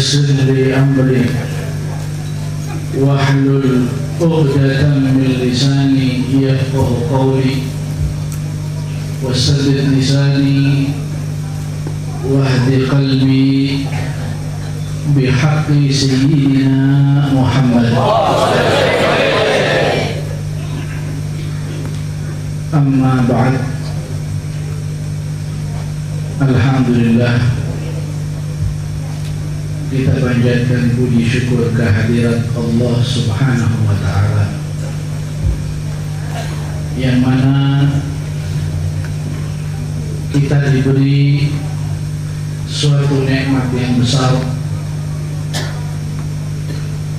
ويسر لي أمري واحلل عقدة من لساني يفقه قولي وسدد لساني واهد قلبي بحق سيدنا محمد. أما بعد، alhamdulillah, kita panjatkan puji syukur kehadirat Allah Subhanahu wa Ta'ala, yang mana kita diberi suatu nikmat yang besar,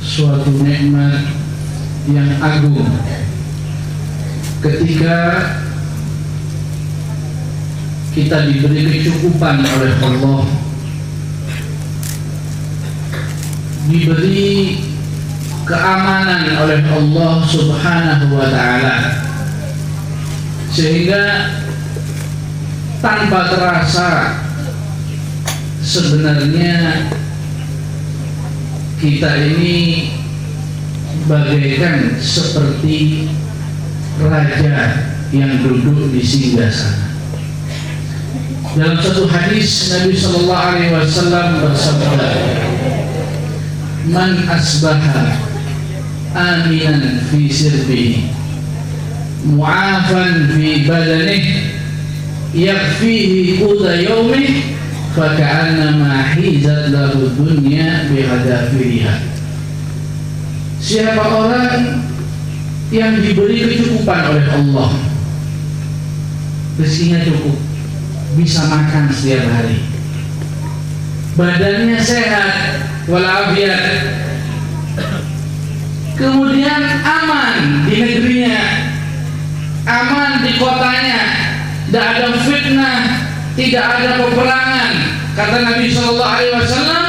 suatu nikmat yang agung ketika kita diberi kecukupan oleh Allah, diberi keamanan oleh Allah Subhanahu wa Ta'ala, sehingga tanpa terasa sebenarnya kita ini bagaikan seperti raja yang duduk di singgasana. Dalam satu hadis Nabi Sallallahu Alaihi Wasallam bersabda, "Man asbaha aminan fi sirbihi, mu'afan fi badanihi, yakfihi quta yawmihi, faka'annama hizat lahu dunya bihadafiriha." Siapa orang yang diberi kecukupan oleh Allah, rezekinya cukup, bisa makan setiap hari, badannya sehat walafiat, kemudian aman di negerinya, aman di kotanya, tidak ada fitnah, tidak ada peperangan. Kata Nabi Sallallahu Alaihi Wasallam,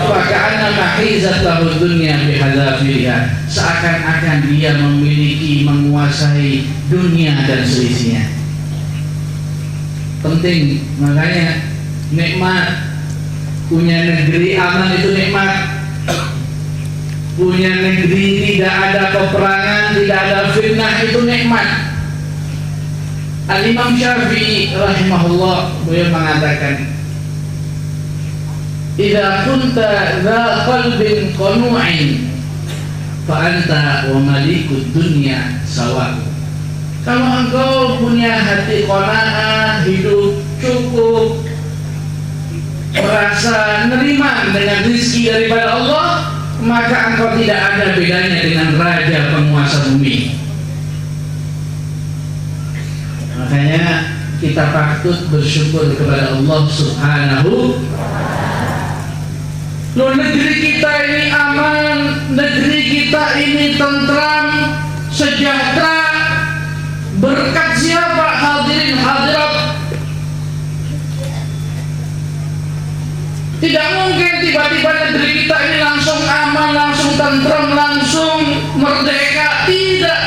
"Faka'annama hizat lahu dunya bihadafiriha." Seakan-akan dia memiliki, menguasai dunia dan seisinya. Penting, makanya nikmat punya negeri aman itu nikmat. Punya negeri tidak ada peperangan, tidak ada fitnah, itu nikmat. Al-Imam Syafi'i rahimahullah, beliau mengatakan, "Idza kunta dza qalbin qanu'in fa anta wa malikud dunya sawa." Kalau engkau punya hati qanaah, hidup cukup, merasa nerima dengan rezeki daripada Allah, maka engkau tidak ada bedanya dengan raja penguasa bumi. Makanya kita patut bersyukur kepada Allah Subhanahu. Loh, negeri kita ini aman, negeri kita ini tentram, sejahtera. Berkat siapa? Hadirin hadirat. Tidak mungkin tiba-tiba negeri kita ini langsung aman, langsung tentram, langsung merdeka. Tidak.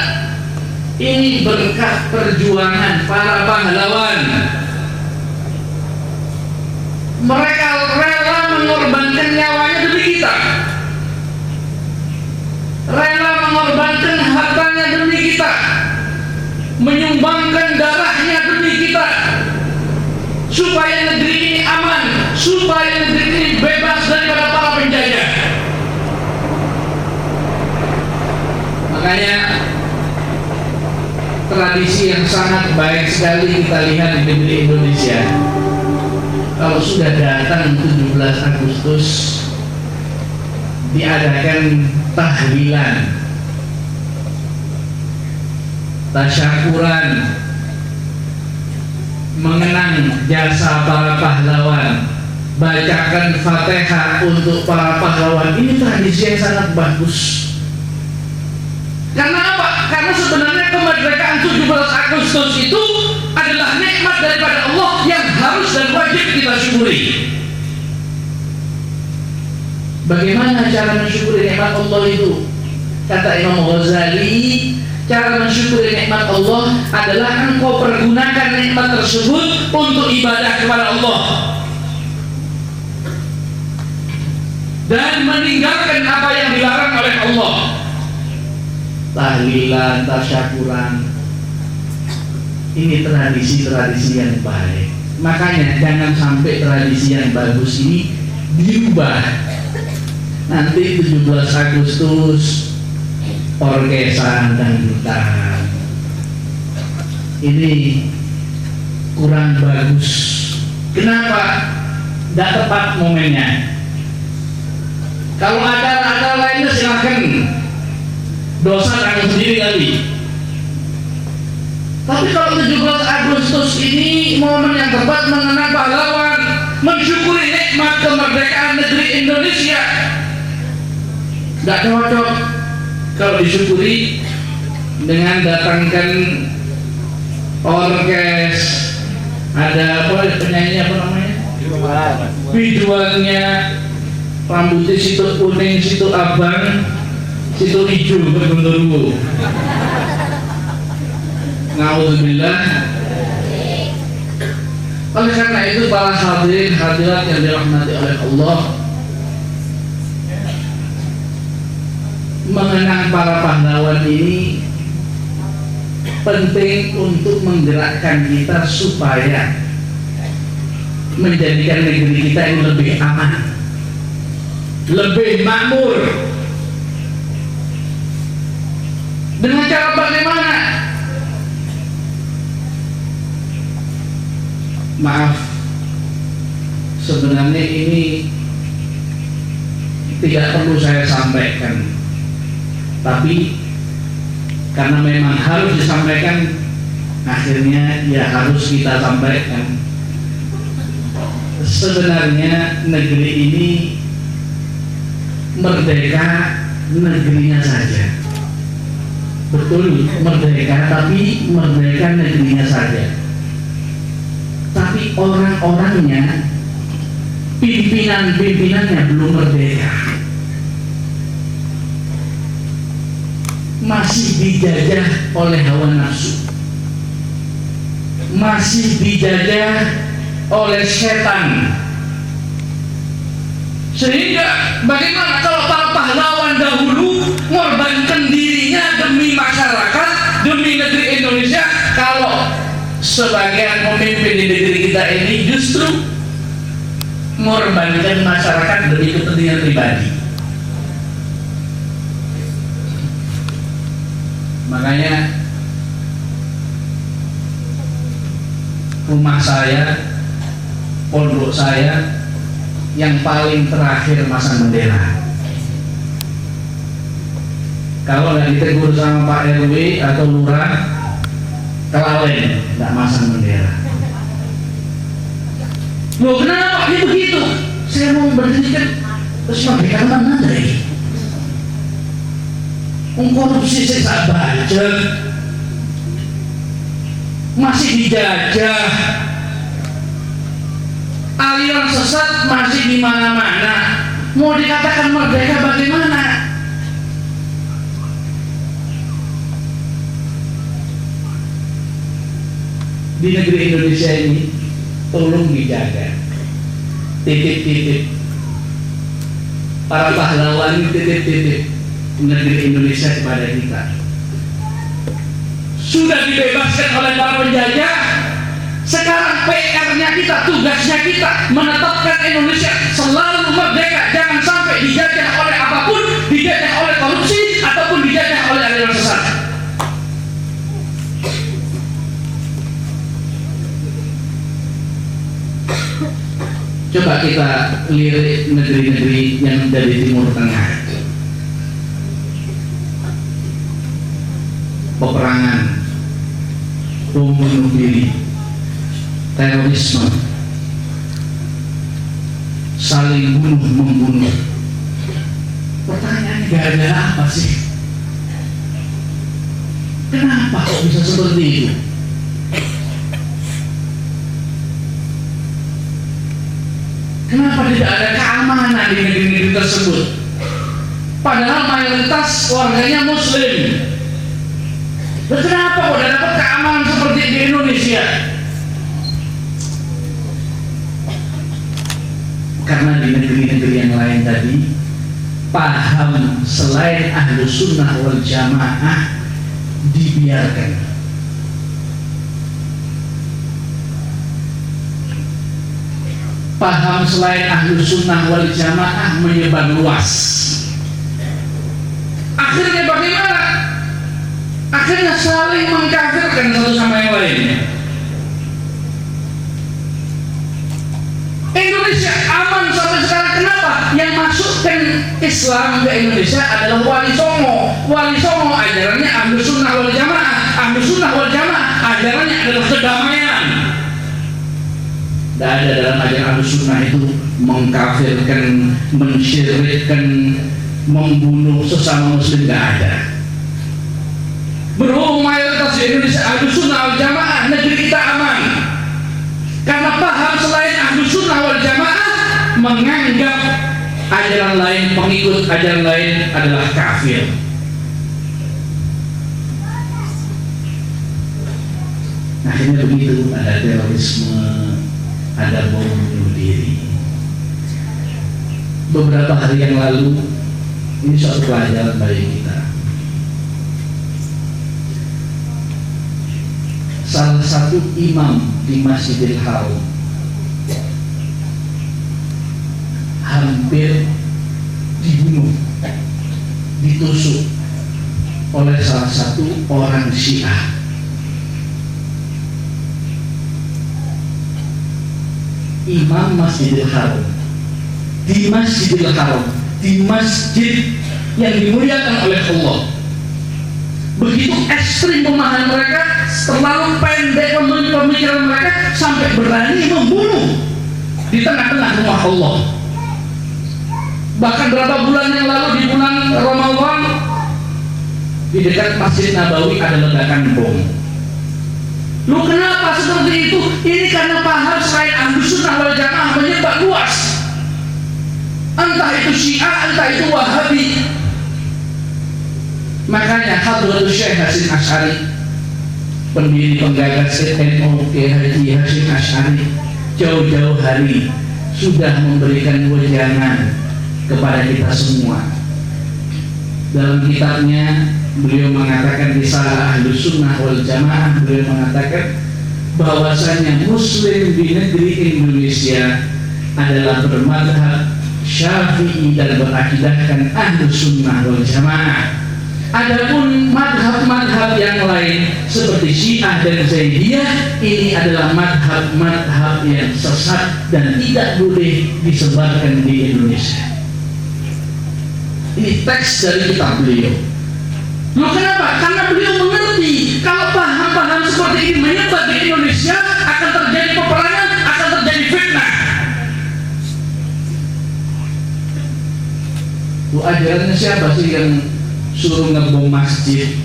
Ini berkat perjuangan para pahlawan. Mereka rela mengorbankan nyawanya demi kita, rela mengorbankan hartanya demi kita, menyumbangkan darahnya demi kita, supaya negeri ini aman, supaya negeri ini bebas daripada para penjajah. Makanya tradisi yang sangat baik sekali kita lihat di negeri Indonesia. Kalau sudah datang 17 Agustus, diadakan tahlilan, tasyakuran, mengenang jasa para pahlawan, bacakan Fatihah untuk para pahlawan. Ini tradisi yang sangat bagus. Karena apa? Karena sebenarnya kemerdekaan 17 Agustus itu adalah nikmat daripada Allah yang harus dan wajib kita syukuri. Bagaimana cara mensyukuri nikmat Allah itu? Kata Imam Ghazali, cara mensyukuri nikmat Allah adalah engkau pergunakan nikmat tersebut untuk ibadah kepada Allah. dan meninggalkan apa yang dilarang oleh Allah. Tahlilan, tasyakuran, ini tradisi-tradisi yang baik. Makanya jangan sampai tradisi yang bagus ini diubah. Nanti 17 Agustus orkesan dangdutan, ini kurang bagus. Kenapa? Tidak tepat momennya. Kalau acara-acara lainnya silakan, dosa tanggung sendiri tadi. Tapi kalau 17 Agustus ini momen yang tepat mengenang pahlawan, mensyukuri nikmat kemerdekaan negeri Indonesia, tidak cocok kalau disyukuri dengan datangkan orkes, ada apa penyanyi apa namanya, biduannya, rambutnya situ kuning, situ abang, situ hijau, bergenderuwo. Naudzubillah. Oleh karena itu para hadirin hadirat yang dirahmati oleh Allah, mengenang para pahlawan ini penting untuk menggerakkan kita supaya menjadikan negeri kita ini lebih aman, lebih makmur. Dengan cara bagaimana? Maaf, sebenarnya ini tidak perlu saya sampaikan, tapi karena memang harus disampaikan, akhirnya ya harus kita sampaikan. Sebenarnya negeri ini merdeka negerinya saja, betul merdeka, tapi merdeka negerinya saja. Tapi orang-orangnya, pimpinan-pimpinannya belum merdeka, masih dijajah oleh hawa nafsu, masih dijajah oleh setan. Sehingga bagaimana kalau para pahlawan dahulu mengorbankan dirinya demi masyarakat, demi negeri Indonesia, kalau sebagian pemimpin di negeri kita ini justru mengorbankan masyarakat demi kepentingan pribadi. Makanya rumah saya, pondok saya yang paling terakhir masang bendera. Kalau nggak ditegur sama Pak RW atau Lurah, kelalen, nggak masang bendera. Loh kenapa? Ya begitu. Saya mau berdirikan terus merdeka mana dari? Korupsi saya baca, masih dijajah, aliran sesat masih di mana-mana. Mau dikatakan merdeka bagaimana? Di negeri Indonesia ini tolong dijaga, titip-titip para pahlawan, titip-titip negeri Indonesia kepada kita. Sudah dibebaskan oleh para penjajah, sekarang PR-nya kita, tugasnya kita menetapkan Indonesia selalu merdeka, jangan sampai dijajah oleh apapun, dijajah oleh korupsi ataupun dijajah oleh aliran sesat. Coba kita lirik negeri-negeri yang dari Timur Tengah, peperangan, bom bunuh diri, terorisme, saling bunuh-membunuh. Pertanyaannya gara-gara apa sih? Kenapa kok bisa seperti itu? Kenapa tidak ada keamanan di negeri-negeri tersebut? Padahal mayoritas warganya Muslim. Dan kenapa kok tidak dapat keamanan seperti di Indonesia? Karena di negeri negeri yang lain tadi, paham selain Ahlus Sunnah wal Jamaah dibiarkan. Paham selain Ahlus Sunnah wal Jamaah menyebar luas. Akhirnya bagaimana? Akhirnya saling mengkafirkan satu sama yang lain. Indonesia aman sampai sekarang. Kenapa? Yang masukkan Islam ke Indonesia adalah Wali Songo. Wali Songo ajarannya Ahlus Sunnah wal Jamaah. Ahlus Sunnah wal Jamaah ajarannya adalah kedamaian. Tidak ada dalam ajaran Ahlus Sunnah itu mengkafirkan, mensyirikkan, membunuh sesama muslim, tidak ada. Berhubung mayoritas di Indonesia Ahlus Sunnah wal Jamaah, negeri kita aman. Karena paham selain Ahlus Sunnah wal Jamaah menganggap ajaran lain, pengikut ajaran lain adalah kafir. Akhirnya begitu, ada terorisme, ada bom bunuh diri. Beberapa hari yang lalu, ini suatu pelajaran bagi kita. Salah satu imam di Masjidil Haram hampir dibunuh, ditusuk oleh salah satu orang Syiah. Imam Masjidil Haram, di Masjidil Haram, di masjid yang dimuliakan oleh Allah. Begitu ekstrim pemahaman mereka, terlalu pendek pemikiran mereka, sampai berani membunuh di tengah-tengah rumah Allah. Bahkan berapa bulan yang lalu di bulan Ramadan, di dekat Masjid Nabawi ada ledakan bom. Lu kenapa seperti itu? Ini karena paham selain Ahlus Sunnah wal Jamaah menyebar luas. Entah itu Syiah, entah itu Wahabi. Makanya Hadratus Syekh Hasyim Asy'ari, pendiri penggagas NU Kiai Haji Hasyim Asy'ari, jauh-jauh hari sudah memberikan wejangan kepada kita semua. Dalam kitabnya beliau mengatakan Risalah Ahlus Sunnah wal Jamaah, beliau mengatakan bahwasanya Muslim di negeri Indonesia adalah bermadhab Syafi'i dan berakidahkan Ahlus Sunnah wal Jamaah. Adapun madhab-madhab yang lain seperti Syiah dan Zaidiyah, ini adalah madhab-madhab yang sesat dan tidak boleh disebarkan di Indonesia. Ini teks dari kitab beliau. Loh kenapa? Karena beliau mengerti kalau paham-paham seperti ini menyebar di Indonesia akan terjadi peperangan, akan terjadi fitnah. Ajarannya siapa sih yang suruh ngebom masjid,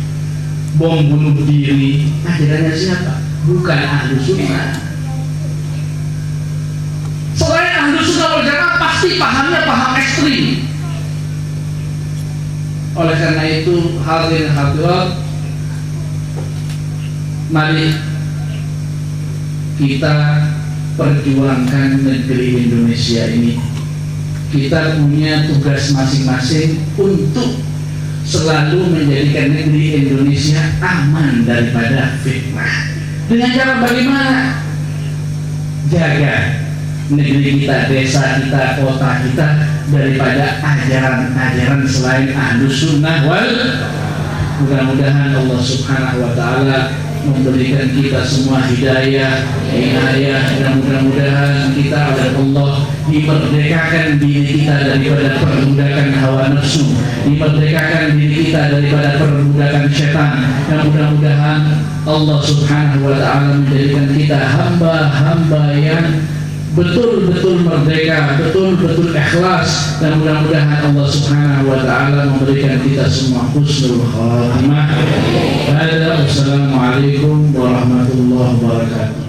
bom bunuh diri? Ajarannya siapa? Bukan Ahlus Sunnah. Selain Ahlus Sunnah wal Jamaah pasti pahamnya paham ekstrim. Oleh karena itu, hadirin hadirat, mari kita perjuangkan negeri Indonesia ini. Kita punya tugas masing-masing untuk selalu menjadikan negeri Indonesia aman daripada fitnah. Dengan cara bagaimana? Jaga negeri kita, desa kita, kota kita daripada ajaran-ajaran selain Ahlus Sunnah wal. Mudah-mudahan Allah Subhanahu wa Ta'ala memberikan kita semua hidayah, inayah, dan mudah-mudahan kita oleh Allah dimerdekakan diri kita daripada perbudakan hawa nafsu, dimerdekakan diri kita daripada perbudakan setan, dan mudah-mudahan Allah Subhanahu wa Ta'ala menjadikan kita hamba-hamba yang betul-betul merdeka, betul-betul ikhlas, dan mudah-mudahan Allah Subhanahu wa Ta'ala memberikan kita semua husnul khatimah. Wassalamualaikum warahmatullahi wabarakatuh.